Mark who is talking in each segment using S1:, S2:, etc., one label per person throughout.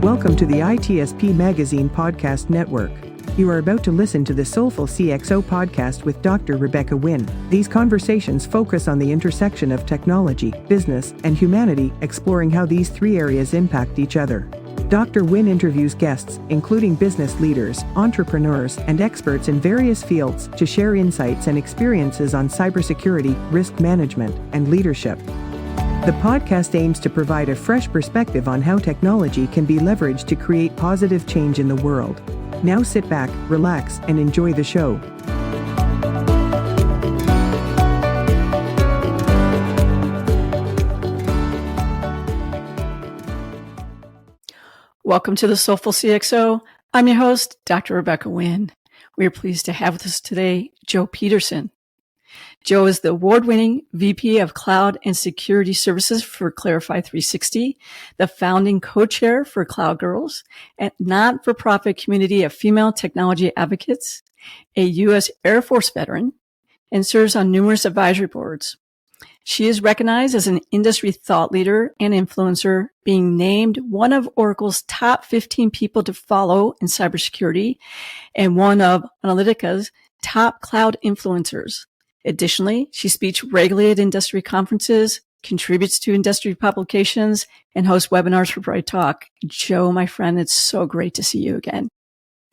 S1: Welcome to the ITSP Magazine Podcast Network. You are about to listen to the Soulful CXO podcast with Dr. Rebecca Wynn. These conversations focus on the intersection of technology, business, and humanity, exploring how these three areas impact each other. Dr. Wynn interviews guests, including business leaders, entrepreneurs, and experts in various fields, to share insights and experiences on cybersecurity, risk management, and leadership. The podcast aims to provide a fresh perspective on how technology can be leveraged to create positive change in the world. Now sit back, relax, and enjoy the show.
S2: Welcome to the Soulful CXO. I'm your host, Dr. Rebecca Wynn. We are pleased to have with us today Jo Peterson. Jo is the award-winning VP of Cloud and Security Services for Clarify 360, the founding co-chair for Cloud Girls, a not-for-profit community of female technology advocates, a U.S. Air Force veteran, and serves on numerous advisory boards. She is recognized as an industry thought leader and influencer, being named one of Oracle's top 15 people to follow in cybersecurity and one of Analytica's top cloud influencers. Additionally, she speaks regularly at industry conferences, contributes to industry publications, and hosts webinars for Bright Talk. Jo, my friend, it's so great to see you again.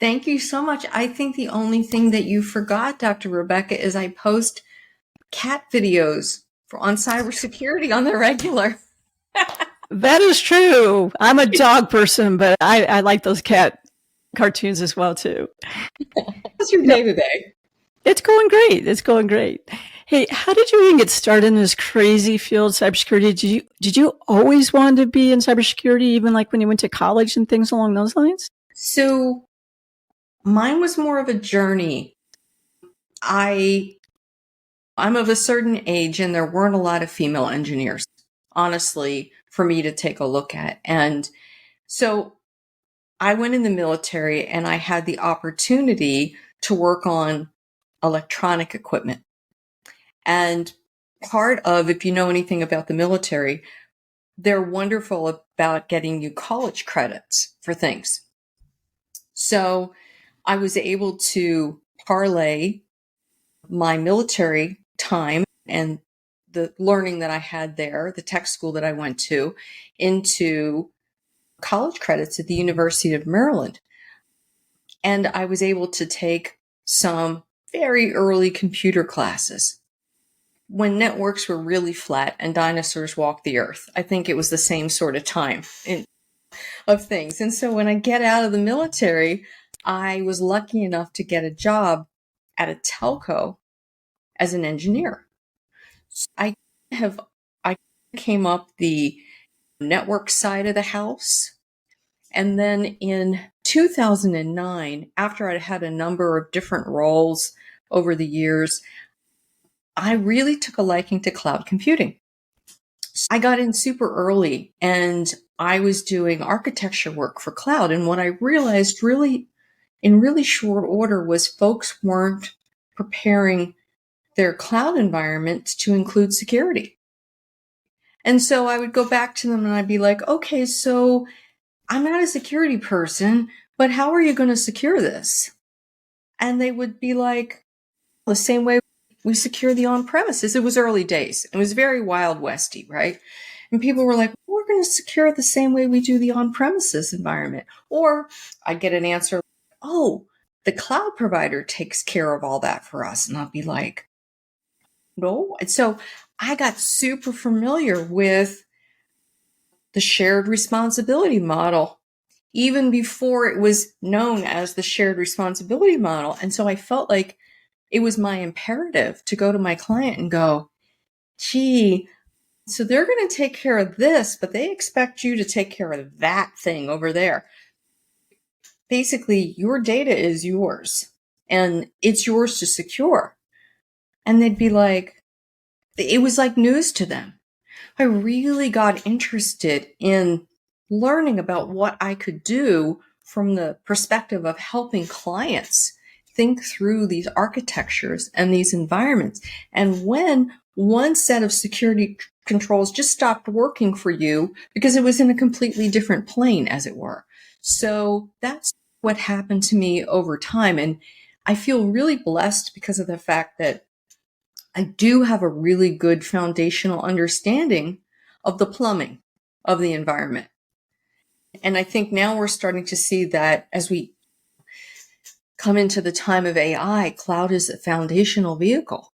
S3: Thank you so much. I think the only thing that you forgot, Dr. Rebecca, is I post cat videos on cybersecurity on the regular.
S2: That is true. I'm a dog person, but I like those cat cartoons as well, too.
S3: How's your day today?
S2: It's going great. It's going great. Hey, how did you even get started in this crazy field of cybersecurity? Did you always want to be in cybersecurity, even like when you went to college and things along those lines?
S3: So mine was more of a journey. I'm of a certain age, and there weren't a lot of female engineers, honestly, for me to take a look at. And so I went in the military, and I had the opportunity to work on electronic equipment. And part of, if you know anything about the military, they're wonderful about getting you college credits for things. So I was able to parlay my military time and the learning that I had there, the tech school that I went to, into college credits at the University of Maryland. And I was able to take some very early computer classes when networks were really flat and dinosaurs walked the earth. I think it was the same sort of time of things. And so when I get out of the military, I was lucky enough to get a job at a telco as an engineer. So I came up the network side of the house. And then in 2009, after I'd had a number of different roles over the years, I really took a liking to cloud computing. I got in super early, and I was doing architecture work for cloud. And what I realized in really short order was folks weren't preparing their cloud environments to include security. And so I would go back to them and I'd be like, okay, so I'm not a security person, but how are you going to secure this? And they would be like, the same way we secure the on-premises. It was early days. It was very Wild Westy, right? And people were like, we're going to secure it the same way we do the on-premises environment. Or I'd get an answer, oh, the cloud provider takes care of all that for us. And I'd be like, no. And so I got super familiar with the shared responsibility model, even before it was known as the shared responsibility model. And so I felt like it was my imperative to go to my client and go, gee, so they're going to take care of this, but they expect you to take care of that thing over there. Basically, your data is yours and it's yours to secure. And they'd be like, it was like news to them. I really got interested in learning about what I could do from the perspective of helping clients think through these architectures and these environments. And when one set of security controls just stopped working for you because it was in a completely different plane, as it were. So that's what happened to me over time. And I feel really blessed because of the fact that I do have a really good foundational understanding of the plumbing of the environment. And I think now we're starting to see that as we come into the time of AI, cloud is a foundational vehicle.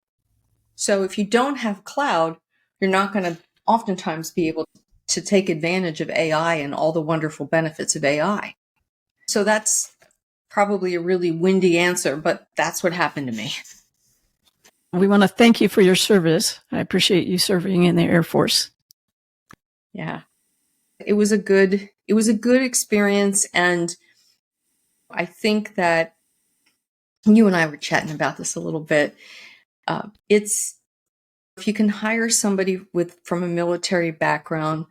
S3: So if you don't have cloud, you're not going to oftentimes be able to take advantage of AI and all the wonderful benefits of AI. So that's probably a really windy answer, but that's what happened to me.
S2: We want to thank you for your service. I appreciate you serving in the Air Force.
S3: Yeah. It was a good experience. And I think that you and I were chatting about this a little bit. If you can hire somebody from a military background,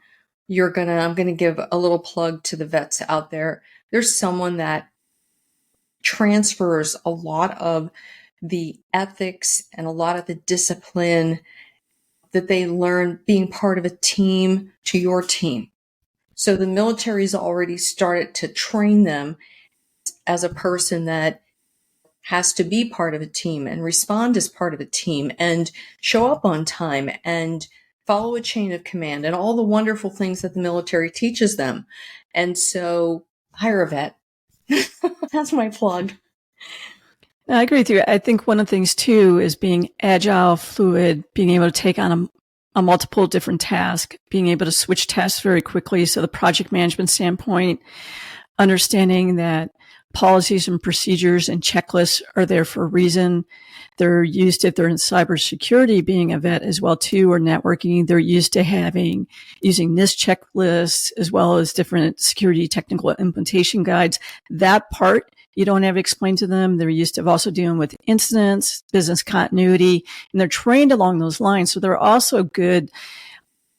S3: I'm going to give a little plug to the vets out there. There's someone that transfers a lot of the ethics and a lot of the discipline that they learn being part of a team to your team. So the military's already started to train them as a person that has to be part of a team and respond as part of a team and show up on time and follow a chain of command and all the wonderful things that the military teaches them. And so hire a vet. That's my plug.
S2: I agree with you. I think one of the things too is being agile, fluid, being able to take on a multiple different task, being able to switch tasks very quickly. So the project management standpoint, understanding that policies and procedures and checklists are there for a reason. They're used, if they're in cybersecurity, being a vet as well too, or networking, they're used to using this checklist as well as different security technical implementation guides. That part you don't have to explain to them. They're used to also dealing with incidents, business continuity, and they're trained along those lines. So they're also good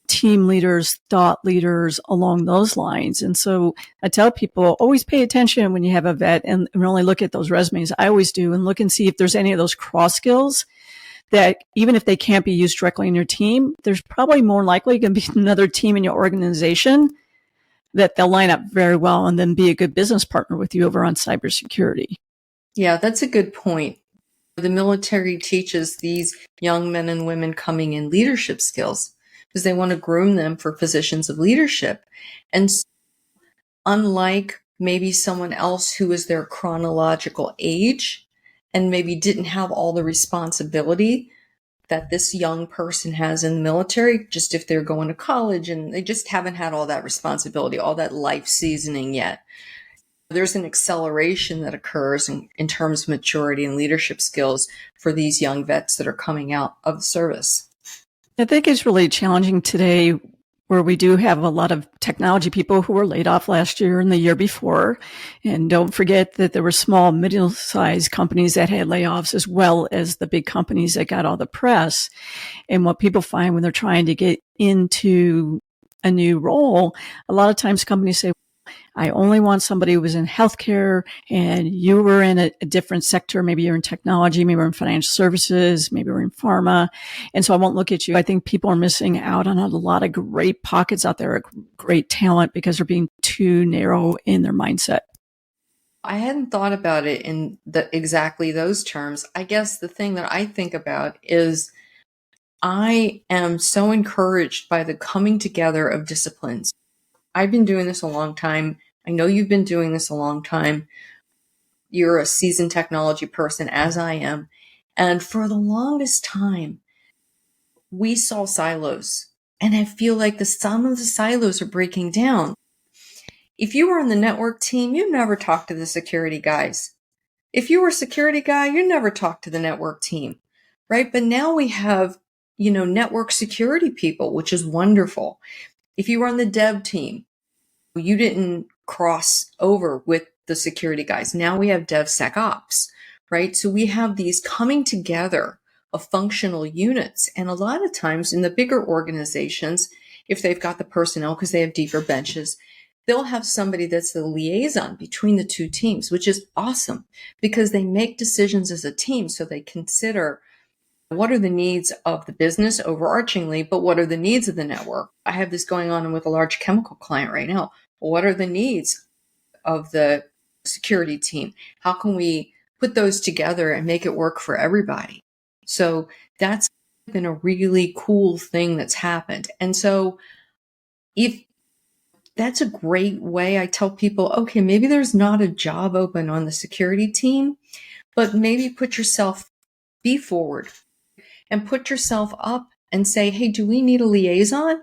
S2: team leaders, thought leaders along those lines. And so I tell people, always pay attention when you have a vet and only look at those resumes. I always do, and look and see if there's any of those cross skills that even if they can't be used directly in your team, there's probably more likely going to be another team in your organization that they'll line up very well and then be a good business partner with you over on cybersecurity.
S3: Yeah, that's a good point. The military teaches these young men and women coming in leadership skills because they want to groom them for positions of leadership. And so, unlike maybe someone else who is their chronological age and maybe didn't have all the responsibility that this young person has in the military, just if they're going to college and they just haven't had all that responsibility, all that life seasoning yet. There's an acceleration that occurs in terms of maturity and leadership skills for these young vets that are coming out of the service.
S2: I think it's really challenging today where we do have a lot of technology people who were laid off last year and the year before. And don't forget that there were small, middle-sized companies that had layoffs as well as the big companies that got all the press. And what people find when they're trying to get into a new role, a lot of times companies say, I only want somebody who was in healthcare and you were in a different sector. Maybe you're in technology, maybe you're in financial services, maybe you're in pharma. And so I won't look at you. I think people are missing out on a lot of great pockets out there, great talent because they're being too narrow in their mindset.
S3: I hadn't thought about it in exactly those terms. I guess the thing that I think about is I am so encouraged by the coming together of disciplines. I've been doing this a long time. I know you've been doing this a long time. You're a seasoned technology person, as I am. And for the longest time, we saw silos. And I feel like some of the silos are breaking down. If you were on the network team, you never talked to the security guys. If you were a security guy, you never talked to the network team, right? But now we have, network security people, which is wonderful. If you were on the dev team, you didn't cross over with the security guys. Now we have DevSecOps, right? So we have these coming together of functional units. And a lot of times in the bigger organizations, if they've got the personnel because they have deeper benches, they'll have somebody that's the liaison between the two teams, which is awesome because they make decisions as a team. So they consider what are the needs of the business overarchingly, but what are the needs of the network? I have this going on with a large chemical client right now. What are the needs of the security team? How can we put those together and make it work for everybody? So that's been a really cool thing that's happened. And so if that's a great way, I tell people, okay, maybe there's not a job open on the security team, but maybe be forward and put yourself up and say, hey, do we need a liaison?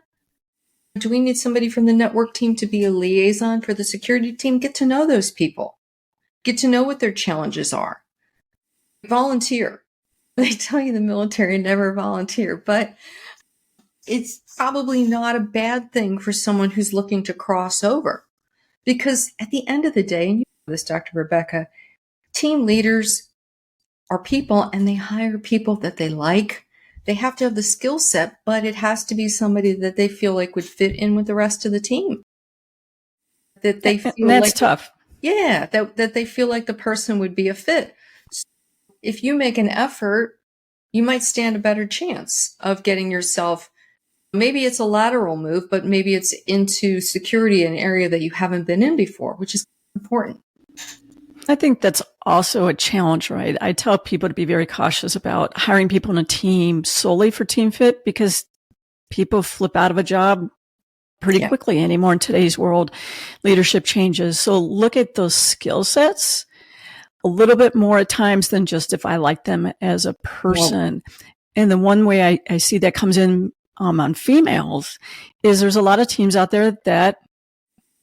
S3: Do we need somebody from the network team to be a liaison for the security team? Get to know those people. Get to know what their challenges are. Volunteer. They tell you the military never volunteer, but it's probably not a bad thing for someone who's looking to cross over. Because at the end of the day, and you know this, Dr. Rebecca, team leaders are people and they hire people that they like. They have to have the skill set, but it has to be somebody that they feel like would fit in with the rest of the team. That they feel
S2: and that's
S3: like,
S2: tough.
S3: yeah, that they feel like the person would be a fit. So if you make an effort, you might stand a better chance of getting yourself, maybe it's a lateral move, but maybe it's into security, an area that you haven't been in before, which is important.
S2: I think that's also a challenge, right? I tell people to be very cautious about hiring people in a team solely for team fit, because people flip out of a job pretty quickly anymore in today's world. Leadership changes. So look at those skill sets a little bit more at times than just if I like them as a person. And the one way I see that comes in on females is there's a lot of teams out there that,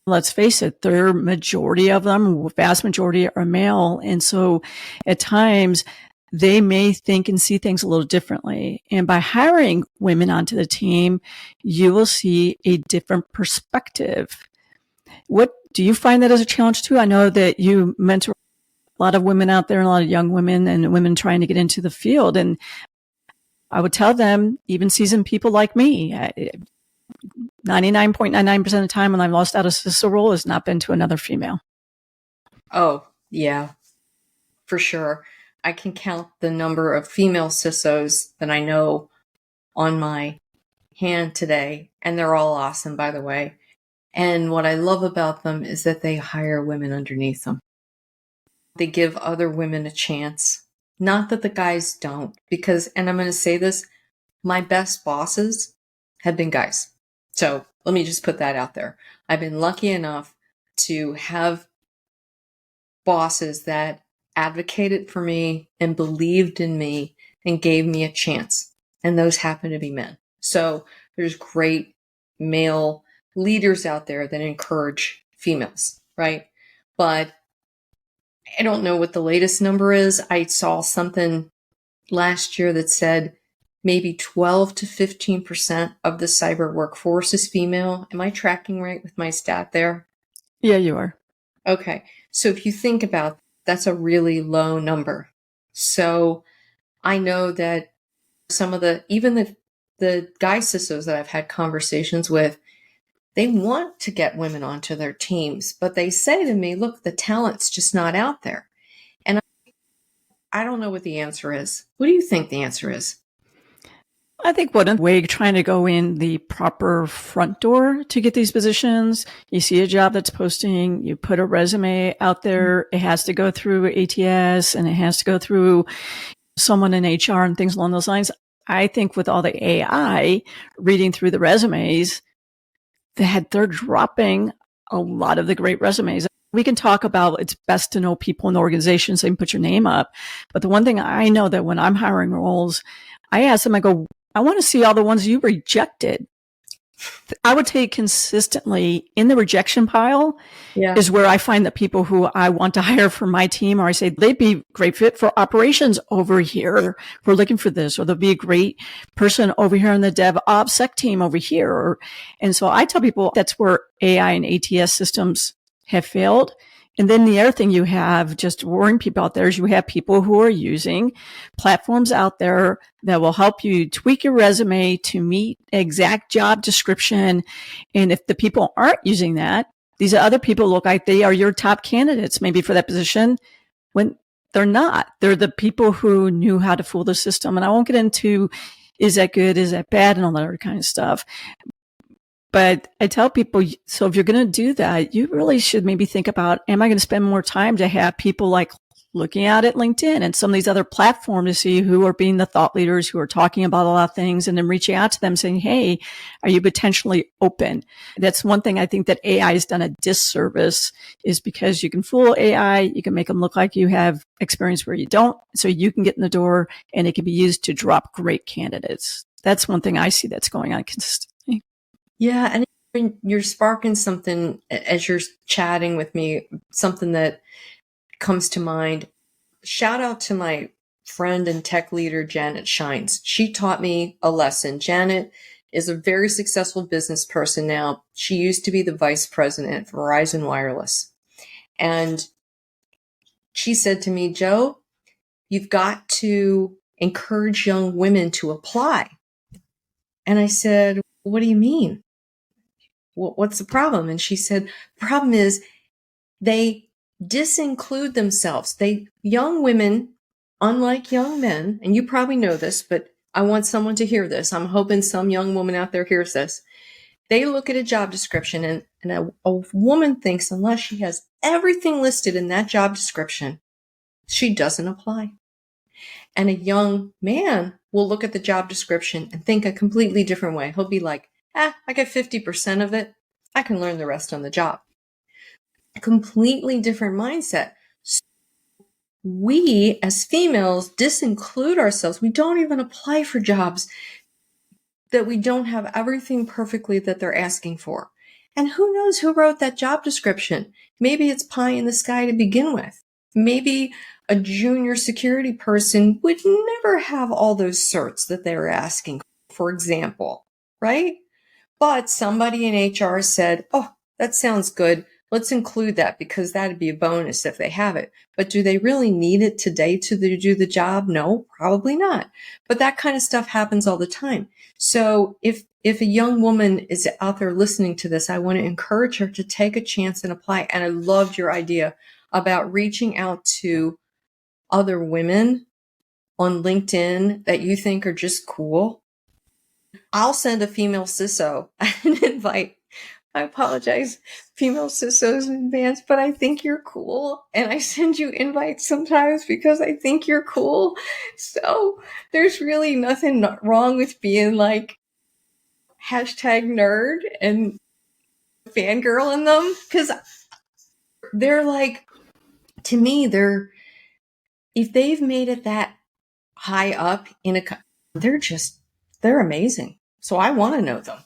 S2: let's face it, their majority of them, vast majority are male. And so at times they may think and see things a little differently. And by hiring women onto the team, you will see a different perspective. What do you find that as a challenge too? I know that you mentor a lot of women out there and a lot of young women and women trying to get into the field. And I would tell them, even seasoned people like me, 99.99% of the time when I've lost out a CISO role has not been to another female.
S3: Oh, yeah, for sure. I can count the number of female CISOs that I know on my hand today, and they're all awesome, by the way. And what I love about them is that they hire women underneath them. They give other women a chance. Not that the guys don't, because, and I'm going to say this, my best bosses have been guys. So let me just put that out there. I've been lucky enough to have bosses that advocated for me and believed in me and gave me a chance. And those happen to be men. So there's great male leaders out there that encourage females, right? But I don't know what the latest number is. I saw something last year that said maybe 12 to 15% of the cyber workforce is female. Am I tracking right with my stat there?
S2: Yeah, you are.
S3: Okay. So if you think about that's a really low number. So I know that some of even the guy CISOs that I've had conversations with, they want to get women onto their teams, but they say to me, look, the talent's just not out there. And I don't know what the answer is. What do you think the answer is?
S2: I think one way trying to go in the proper front door to get these positions, you see a job that's posting, you put a resume out there, it has to go through ATS and it has to go through someone in HR and things along those lines. I think with all the AI reading through the resumes, that they're dropping a lot of the great resumes. We can talk about it's best to know people in the organization so you can put your name up. But the one thing I know that when I'm hiring roles, I ask them, I go, I want to see all the ones you rejected. I would take consistently in the rejection pile is where I find the people who I want to hire for my team, or I say they'd be great fit for operations over here. We're looking for this, or they'll be a great person over here on the DevOps team over here. And so I tell people that's where AI and ATS systems have failed. And then the other thing you have, just warning people out there, is you have people who are using platforms out there that will help you tweak your resume to meet exact job description. And if the people aren't using that, these other people look like they are your top candidates maybe for that position, when they're not. They're the people who knew how to fool the system. And I won't get into is that good, is that bad, and all that other kind of stuff. But I tell people, so if you're going to do that, you really should maybe think about, am I going to spend more time to have people like looking at it, LinkedIn and some of these other platforms to see who are being the thought leaders who are talking about a lot of things, and then reaching out to them saying, hey, are you potentially open? That's one thing I think that AI has done a disservice, is because you can fool AI. You can make them look like you have experience where you don't. So you can get in the door and it can be used to drop great candidates. That's one thing I see that's going on consistently.
S3: Yeah, and when you're sparking something as you're chatting with me, something that comes to mind. Shout out to my friend and tech leader, Janet Shines. She taught me a lesson. Janet is a very successful business person now. She used to be the vice president at Verizon Wireless. And she said to me, Jo, you've got to encourage young women to apply. And I said, what do you mean? What's the problem? And she said, the problem is they disinclude themselves. Young women, unlike young men, and you probably know this, but I want someone to hear this. I'm hoping some young woman out there hears this. They look at a job description and a woman thinks unless she has everything listed in that job description, she doesn't apply. And a young man will look at the job description and think a completely different way. He'll be like, I got 50% of it. I can learn the rest on the job. A completely different mindset. So we as females disinclude ourselves. We don't even apply for jobs that we don't have everything perfectly that they're asking for. And who knows who wrote that job description? Maybe it's pie in the sky to begin with. Maybe a junior security person would never have all those certs that they were asking for example, right? But somebody in HR said, oh, that sounds good. Let's include that because that'd be a bonus if they have it. But do they really need it today to do the job? No, probably not. But that kind of stuff happens all the time. So if a young woman is out there listening to this, I want to encourage her to take a chance and apply. And I loved your idea about reaching out to other women on LinkedIn that you think are just cool. I'll send a female CISO an invite. I apologize, female CISOs in advance, but I think you're cool. And I send you invites sometimes because I think you're cool. So there's really nothing wrong with being like #nerd and fangirling them. Because they're like, to me, if they've made it that high up they're amazing. So I want to know them.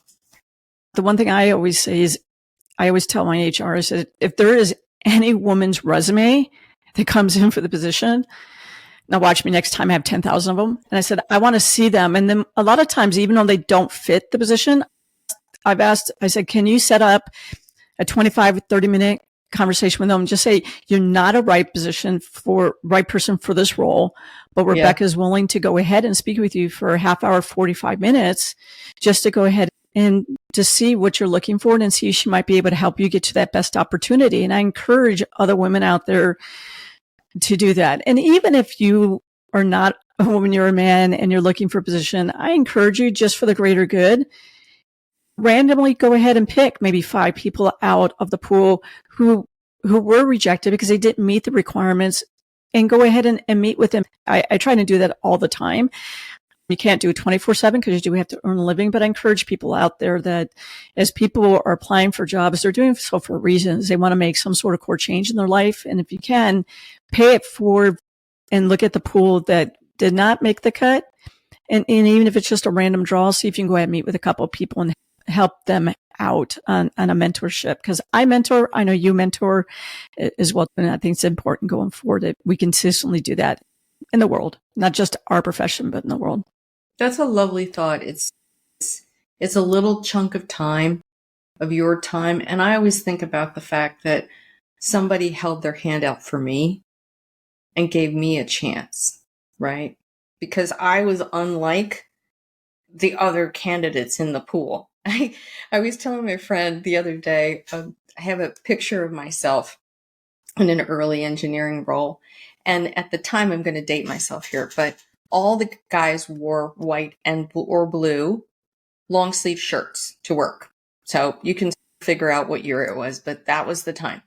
S2: The one thing I always say is, I always tell my HR is that if there is any woman's resume that comes in for the position, now watch me next time I have 10,000 of them. And I said, I want to see them. And then a lot of times, even though they don't fit the position, I said, can you set up a 25, 30-minute conversation with them? Just say, you're not a right person for this role, but Rebecca is willing to go ahead and speak with you for a half hour, 45 minutes, just to go ahead and to see what you're looking for and see if she might be able to help you get to that best opportunity. And I encourage other women out there to do that. And even if you are not a woman, you're a man and you're looking for a position, I encourage you, just for the greater good, randomly go ahead and pick maybe 5 people out of the pool who were rejected because they didn't meet the requirements, and go ahead and meet with them. I try to do that all the time. You can't do it 24/7 because you do have to earn a living, but I encourage people out there that as people are applying for jobs, they're doing so for reasons. They want to make some sort of core change in their life. And if you can, pay it forward and look at the pool that did not make the cut. And even if it's just a random draw, see if you can go ahead and meet with a couple of people and help them out on a mentorship. Because I mentor, I know you mentor as well. And I think it's important going forward that we consistently do that in the world, not just our profession, but in the world.
S3: That's a lovely thought. It's a little chunk of time, of your time. And I always think about the fact that somebody held their hand out for me and gave me a chance, right? Because I was unlike the other candidates in the pool. I was telling my friend the other day, I have a picture of myself in an early engineering role. And at the time, I'm going to date myself here, but all the guys wore white or blue long sleeve shirts to work. So you can figure out what year it was, but that was the time.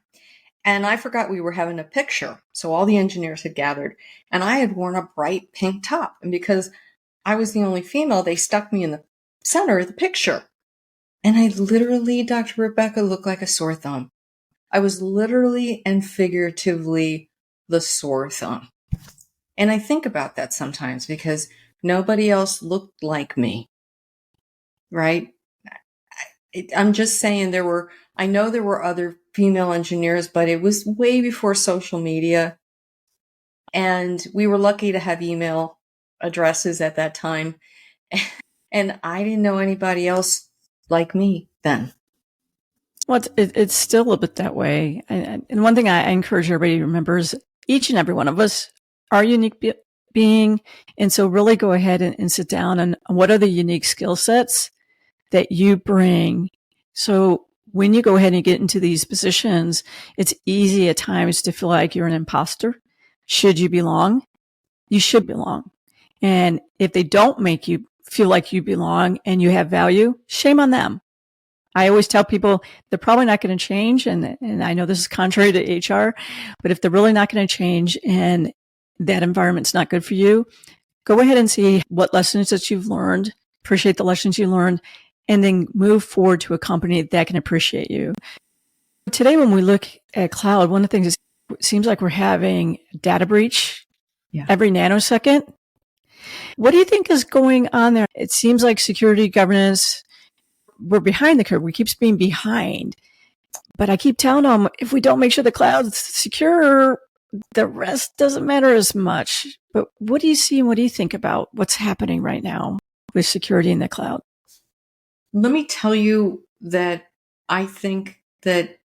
S3: And I forgot we were having a picture. So all the engineers had gathered and I had worn a bright pink top. And because I was the only female, they stuck me in the center of the picture. And I literally, Dr. Rebecca, looked like a sore thumb. I was literally and figuratively the sore thumb. And I think about that sometimes because nobody else looked like me, right? I'm just saying I know there were other female engineers, but it was way before social media. And we were lucky to have email addresses at that time. And I didn't know anybody else like me then.
S2: Well, it's still a bit that way. And one thing I encourage everybody to remember is each and every one of us are a unique being. And so really go ahead and sit down and what are the unique skill sets that you bring. So when you go ahead and get into these positions, it's easy at times to feel like you're an imposter. Should you belong? You should belong. And if they don't make you feel like you belong and you have value, shame on them. I always tell people they're probably not going to change. And I know this is contrary to HR, but if they're really not going to change and that environment's not good for you, go ahead and see what lessons that you've learned, appreciate the lessons you learned, and then move forward to a company that can appreciate you. Today, when we look at cloud, one of the things is it seems like we're having data breach every nanosecond. What do you think is going on there? It seems like security governance, we're behind the curve. We keep being behind. But I keep telling them, if we don't make sure the cloud's secure, the rest doesn't matter as much. But what do you see and what do you think about what's happening right now with security in the cloud?
S3: Let me tell you that I think that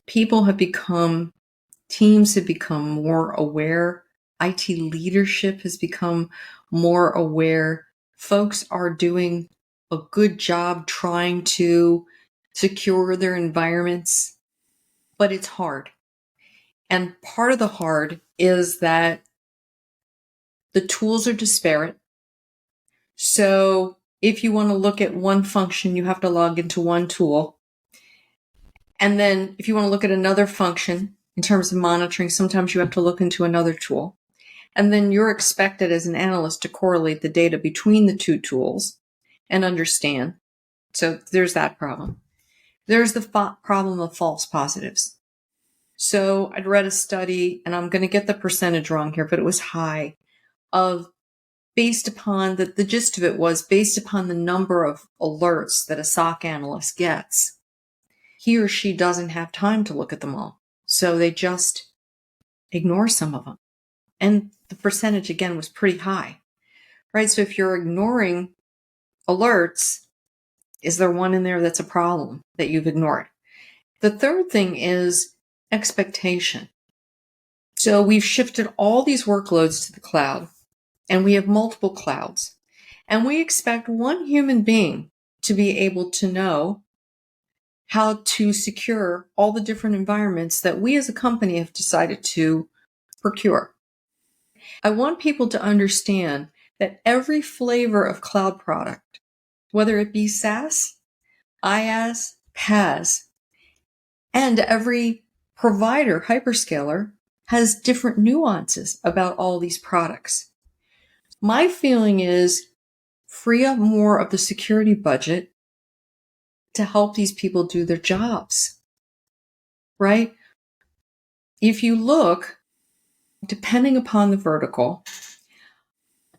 S3: teams have become more aware. IT leadership has become more aware. Folks are doing a good job trying to secure their environments, but it's hard. And part of the hard is that the tools are disparate. So if you want to look at one function, you have to log into one tool. And then if you want to look at another function in terms of monitoring, sometimes you have to look into another tool. And then you're expected as an analyst to correlate the data between the two tools and understand. So there's that problem. There's the problem of false positives. So I'd read a study, and I'm going to get the percentage wrong here, but it was high, based upon the gist of it was based upon the number of alerts that a SOC analyst gets. He or she doesn't have time to look at them all. So they just ignore some of them. And the percentage, again, was pretty high, right? So if you're ignoring alerts, is there one in there that's a problem that you've ignored? The third thing is expectation. So we've shifted all these workloads to the cloud, and we have multiple clouds. And we expect one human being to be able to know how to secure all the different environments that we as a company have decided to procure. I want people to understand that every flavor of cloud product, whether it be SaaS, IaaS, PaaS, and every provider, hyperscaler, has different nuances about all these products. My feeling is free up more of the security budget to help these people do their jobs, right? If you look, depending upon the vertical,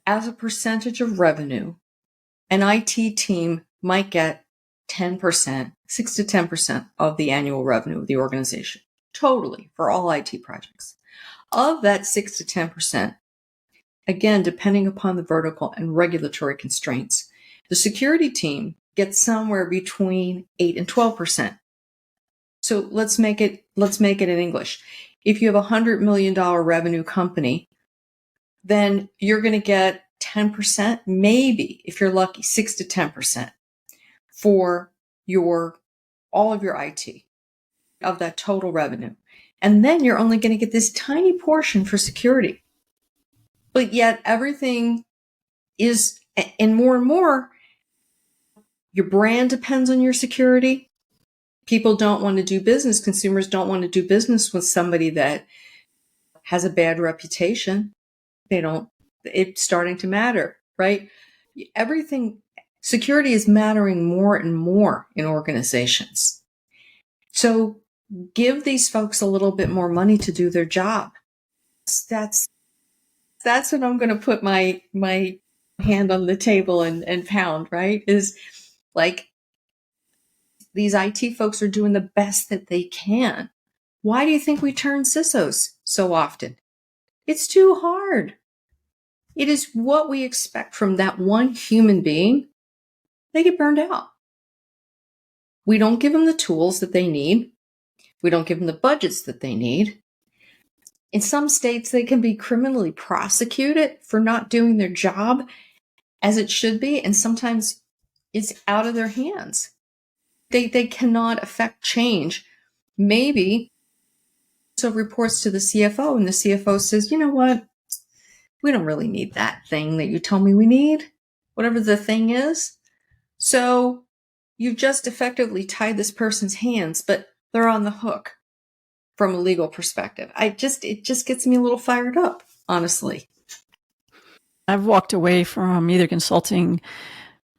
S3: as a percentage of revenue, an IT team might get 10%, 6 to 10% of the annual revenue of the organization, totally, for all IT projects. Of that 6 to 10%, again, depending upon the vertical and regulatory constraints, the security team gets somewhere between 8 and 12%. So let's make it in English. If you have a $100 million revenue company, then you're going to get 10%, maybe, if you're lucky, 6 to 10% for all of your IT of that total revenue. And then you're only going to get this tiny portion for security. But yet everything is, and more, your brand depends on your security. People don't want to do business. Consumers don't want to do business with somebody that has a bad reputation. It's starting to matter, right? Everything, security is mattering more and more in organizations. So give these folks a little bit more money to do their job. That's what I'm going to put my hand on the table and pound, right? Is like, these IT folks are doing the best that they can. Why do you think we turn CISOs so often? It's too hard. It is what we expect from that one human being. They get burned out. We don't give them the tools that they need. We don't give them the budgets that they need. In some states, they can be criminally prosecuted for not doing their job as it should be, and sometimes it's out of their hands. They cannot affect change. Maybe so reports to the CFO, and the CFO says, you know what? We don't really need that thing that you told me we need, whatever the thing is. So you've just effectively tied this person's hands, but they're on the hook from a legal perspective. It just gets me a little fired up, honestly.
S2: I've walked away from either consulting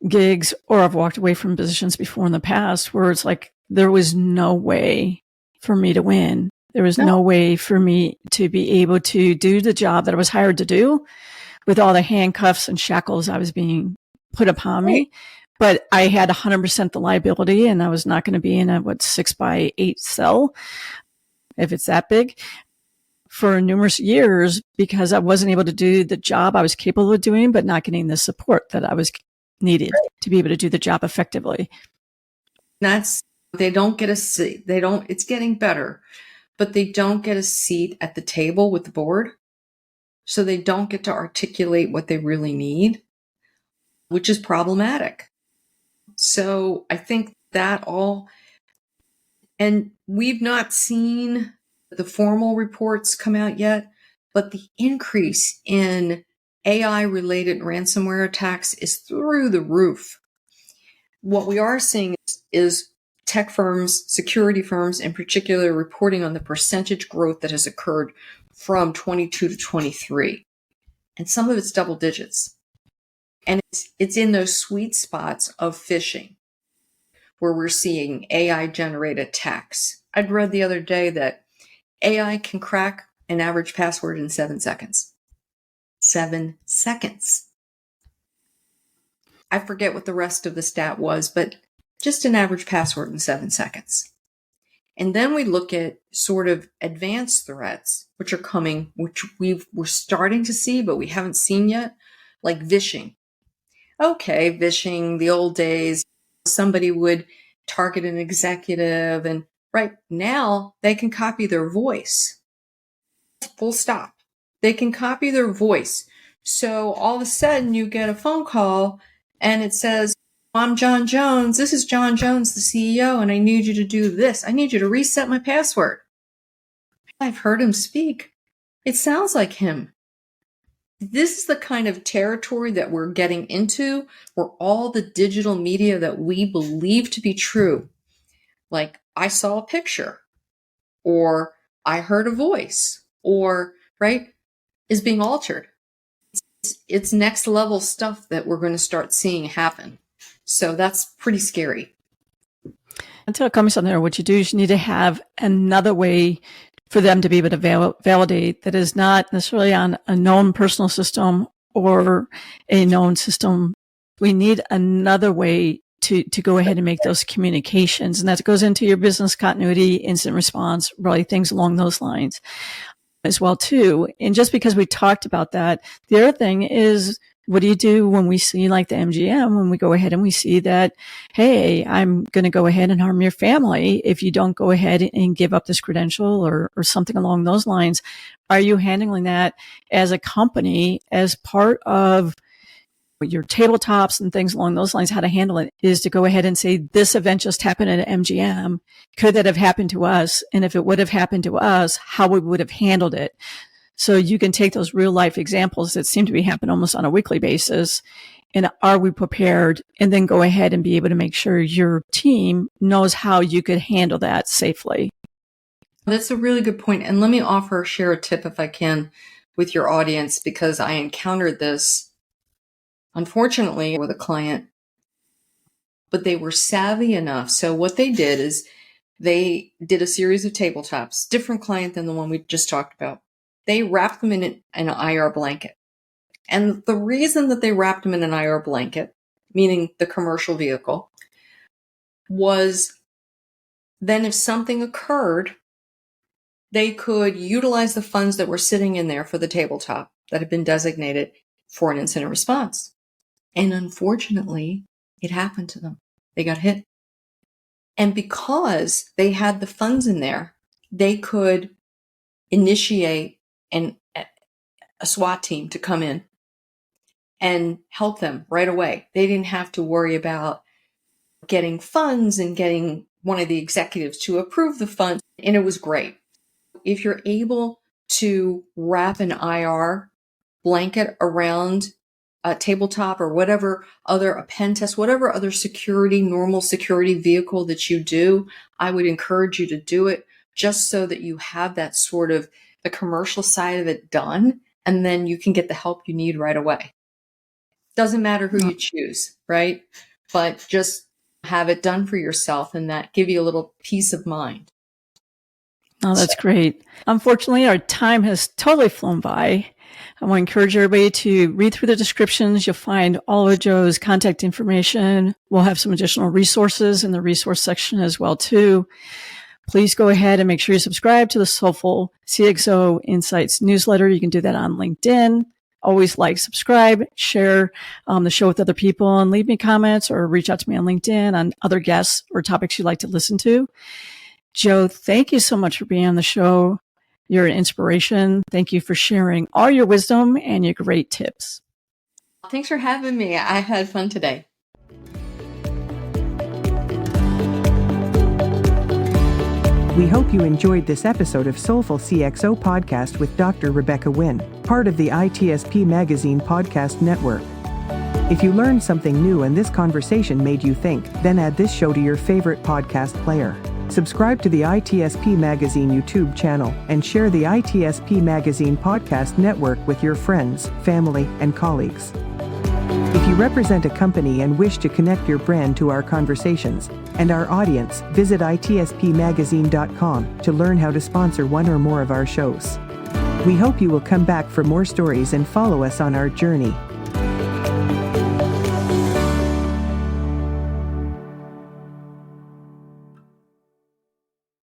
S2: gigs or I've walked away from positions before in the past where it's like there was no way for me to win. There was no way for me to be able to do the job that I was hired to do with all the handcuffs and shackles I was being put upon me. But I had 100% the liability, and I was not going to be in a 6x8 cell, if it's that big, for numerous years because I wasn't able to do the job I was capable of doing, but not getting the support that I was needed to be able to do the job effectively.
S3: They don't get a seat. It's getting better, but they don't get a seat at the table with the board. So they don't get to articulate what they really need, which is problematic. So I think that all, and we've not seen the formal reports come out yet, but the increase in AI-related ransomware attacks is through the roof. What we are seeing is tech firms, security firms in particular, reporting on the percentage growth that has occurred from 22 to 23. And some of it's double digits. And it's in those sweet spots of phishing where we're seeing AI-generated attacks. I'd read the other day that AI can crack an average password in 7 seconds. 7 seconds. I forget what the rest of the stat was, but just an average password in 7 seconds. And then we look at sort of advanced threats, which are coming, which we're starting to see, but we haven't seen yet, like vishing. Okay, vishing, the old days, somebody would target an executive, and right now they can copy their voice. Full stop. They can copy their voice. So all of a sudden you get a phone call and it says, I'm John Jones. This is John Jones, the CEO, and I need you to do this. I need you to reset my password. I've heard him speak. It sounds like him. This is the kind of territory that we're getting into where all the digital media that we believe to be true, like I saw a picture or I heard a voice or, right, is being altered. It's next level stuff that we're going to start seeing happen. So that's pretty scary.
S2: Until it comes on there, what you do is you need to have another way for them to be able to validate that is not necessarily on a known personal system or a known system. We need another way to go ahead and make those communications. And that goes into your business continuity, incident response, really things along those lines as well too. And just because we talked about that, the other thing is, what do you do when we see like the MGM, when we go ahead and we see that, hey, I'm going to go ahead and harm your family if you don't go ahead and give up this credential or something along those lines? Are you handling that as a company as part of your tabletops and things along those lines, how to handle it is to go ahead and say, this event just happened at MGM. Could that have happened to us? And if it would have happened to us, how we would have handled it. So you can take those real life examples that seem to be happening almost on a weekly basis. And are we prepared? And then go ahead and be able to make sure your team knows how you could handle that safely.
S3: That's a really good point. And let me share a tip if I can with your audience, because I encountered this, unfortunately, with a client, but they were savvy enough. So what they did is they did a series of tabletops, different client than the one we just talked about. They wrapped them in an IR blanket. And the reason that they wrapped them in an IR blanket, meaning the commercial vehicle, was then if something occurred, they could utilize the funds that were sitting in there for the tabletop that had been designated for an incident response. And unfortunately, it happened to them. They got hit. And because they had the funds in there, they could initiate a SWAT team to come in and help them right away. They didn't have to worry about getting funds and getting one of the executives to approve the funds. And it was great. If you're able to wrap an IR blanket around a tabletop or a pen test, whatever other normal security vehicle that you do, I would encourage you to do it just so that you have that sort of the commercial side of it done, and then you can get the help you need right away. Doesn't matter who you choose, right? But just have it done for yourself, and that give you a little peace of mind.
S2: Oh, that's great. Unfortunately, our time has totally flown by. I want to encourage everybody to read through the descriptions. You'll find all of Jo's contact information. We'll have some additional resources in the resource section as well, too. Please go ahead and make sure you subscribe to the Soulful CXO Insights newsletter. You can do that on LinkedIn. Always subscribe, share the show with other people, and leave me comments or reach out to me on LinkedIn on other guests or topics you'd like to listen to. Jo, thank you so much for being on the show. You're an inspiration. Thank you for sharing all your wisdom and your great tips.
S3: Thanks for having me. I had fun today.
S1: We hope you enjoyed this episode of Soulful CXO Podcast with Dr. Rebecca Wynn, part of the ITSP Magazine Podcast Network. If you learned something new and this conversation made you think, then add this show to your favorite podcast player. Subscribe to the ITSP Magazine YouTube channel and share the ITSP Magazine Podcast Network with your friends, family, and colleagues. If you represent a company and wish to connect your brand to our conversations and our audience, visit itspmagazine.com to learn how to sponsor one or more of our shows. We hope you will come back for more stories and follow us on our journey.